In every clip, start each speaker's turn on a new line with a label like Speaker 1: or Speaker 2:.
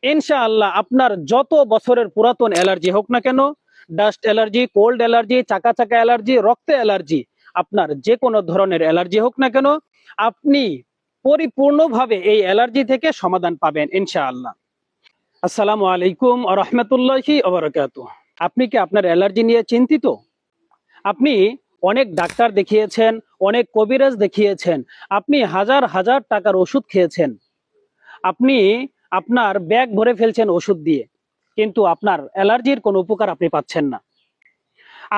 Speaker 1: ইনশাআল্লাহ আপনার যত বছরের পুরাতন অ্যালার্জি হোক না কেন, ডাস্ট অ্যালার্জি, কোল্ড অ্যালার্জি, চাকা চাকা অ্যালার্জি, রক্তে অ্যালার্জি, আপনার যে কোনো ধরনের অ্যালার্জি হোক না কেন, আপনি পরিপূর্ণভাবে এই অ্যালার্জি থেকে সমাধান পাবেন ইনশাআল্লাহ। আসসালামু আলাইকুম ওয়া রাহমাতুল্লাহি ওয়া বারাকাতুহু। আপনি কি আপনার অ্যালার্জি নিয়ে চিন্তিত? আপনি অনেক ডাক্তার দেখিয়েছেন, অনেক কবিরাজ দেখিয়েছেন, আপনি হাজার হাজার টাকার ওষুধ খেয়েছেন, আপনি আপনার ব্যাগ ভরে ফেলছেন ওষুধ দিয়ে, কিন্তু আপনার অ্যালার্জির কোনো উপকার আপনি পাচ্ছেন না।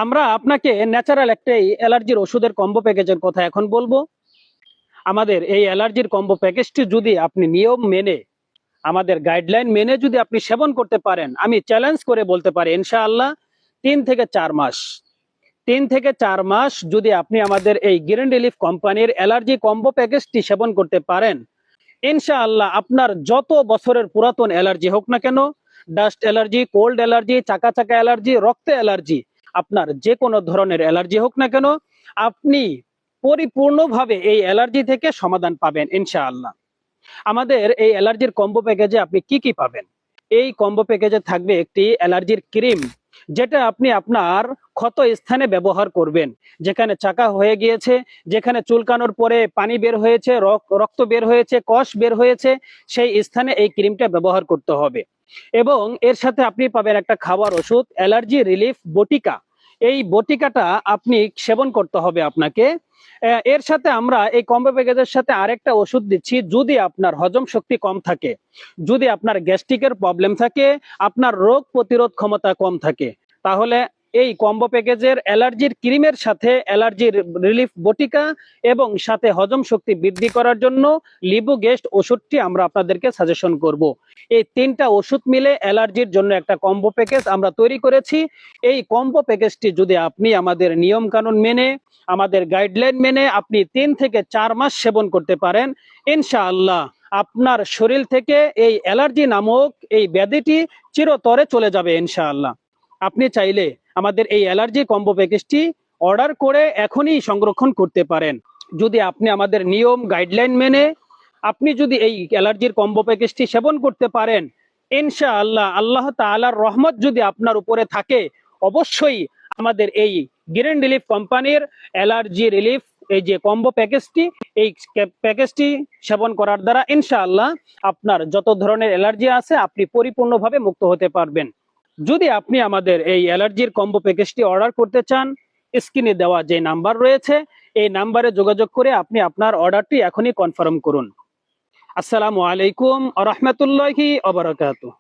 Speaker 1: আমরা আপনাকে ন্যাচারাল একটাই অ্যালার্জির ওষুধের কম্বো প্যাকেজের কথা এখন বলবো। আমাদের এই অ্যালার্জির কম্বো প্যাকেজটি যদি আপনি নিয়ম মেনে, আমাদের গাইডলাইন মেনে যদি আপনি সেবন করতে পারেন, আমি চ্যালেঞ্জ করে বলতে পারি ইনশাআল্লাহ 3 থেকে 4 মাস, 3 থেকে 4 মাস যদি আপনি আমাদের এই গ্রিন রিলিফ কোম্পানির অ্যালার্জি কম্বো প্যাকেজটি সেবন করতে পারেন, ইনশাআল্লাহ আপনার যত বছরের পুরাতন অ্যালার্জি হোক না কেন, ডাস্ট অ্যালার্জি, কোল্ড অ্যালার্জি, চাকা চাকা অ্যালার্জি, রক্তে অ্যালার্জি, আপনার যে কোনো ধরনের অ্যালার্জি হোক না কেন, আপনি পরিপূর্ণভাবে এই অ্যালার্জি থেকে সমাধান পাবেন ইনশাআল্লাহ। আমাদের এই অ্যালার্জির কম্বো প্যাকেজে আপনি কি কি পাবেন? এই কম্বো প্যাকেজে থাকবে একটি অ্যালার্জির ক্রিম, যেটা আপনি আপনার ক্ষত স্থানে ব্যবহার করবেন। যেখানে চাকা হয়ে গিয়েছে, যেখানে চুলকানোর পরে পানি বের হয়েছে, রক্ত বের হয়েছে, কষ বের হয়েছে, সেই স্থানে এই ক্রিমটা ব্যবহার করতে হবে। এবং এর সাথে আপনি পাবেন একটা খাবার ওষুধ, অ্যালার্জি রিলিফ বটিকা। এই বটিকাটা আপনি সেবন করতে হবে আপনাকে। এর সাথে আমরা এই কম্বো প্যাকেজের সাথে আরেকটা ওষুধ দিচ্ছি, যদি আপনার হজম শক্তি কম থাকে, যদি আপনার গ্যাস্ট্রিকের প্রবলেম থাকে, আপনার রোগ প্রতিরোধ ক্ষমতা কম থাকে, তাহলে এই কম্বো প্যাকেজের অ্যালার্জির ক্রিমের সাথে অ্যালার্জির রিলিফ বটিকা এবং সাথে হজম শক্তি বৃদ্ধি করার জন্য লিবু গেস্ট ওষুধটি আমরা আপনাদেরকে সাজেশন করব। এই 3টা ওষুধ মিলে অ্যালার্জির জন্য একটা কম্বো প্যাকেজ আমরা তৈরি করেছি। এই কম্বো প্যাকেজটি যদি আপনি আমাদের নিয়ম কানুন মেনে, আমাদের গাইডলাইন মেনে আপনি 3 থেকে 4 মাস সেবন করতে পারেন, ইনশাআল্লাহ আপনার শরীর থেকে এই অ্যালার্জি নামক এই ব্যাধিটি চিরতরে চলে যাবে ইনশাআল্লাহ। আপনি চাইলে আমাদের এই অ্যালার্জি কম্বো প্যাকেজটি অর্ডার করে এখনই সংরক্ষণ করতে পারেন। যদি আপনি আমাদের নিয়ম গাইডলাইন মেনে আপনি যদি এই অ্যালার্জির কম্বো প্যাকেজটি সেবন করতে পারেন, ইনশাআল্লাহ আল্লাহ তাআলার রহমত যদি আপনার উপরে থাকে, অবশ্যই আমাদের এই গ্রিন রিলিফ কোম্পানির অ্যালার্জি রিলিফ এই যে কম্বো প্যাকেজটি, এই প্যাকেজটি সেবন করার দ্বারা ইনশাআল্লাহ আপনার যত ধরনের অ্যালার্জি আছে আপনি পরিপূর্ণভাবে মুক্ত হতে পারবেন। যদি আপনি আমাদের এই অ্যালার্জির কম্বো প্যাকেজটি অর্ডার করতে চান, স্ক্রিনে দেওয়া যে নাম্বার রয়েছে এই নাম্বারে যোগাযোগ করে আপনি আপনার অর্ডারটি এখনই কনফার্ম করুন। আসসালামু আলাইকুম ওয়া রাহমাতুল্লাহি ওয়া বারাকাতুহু।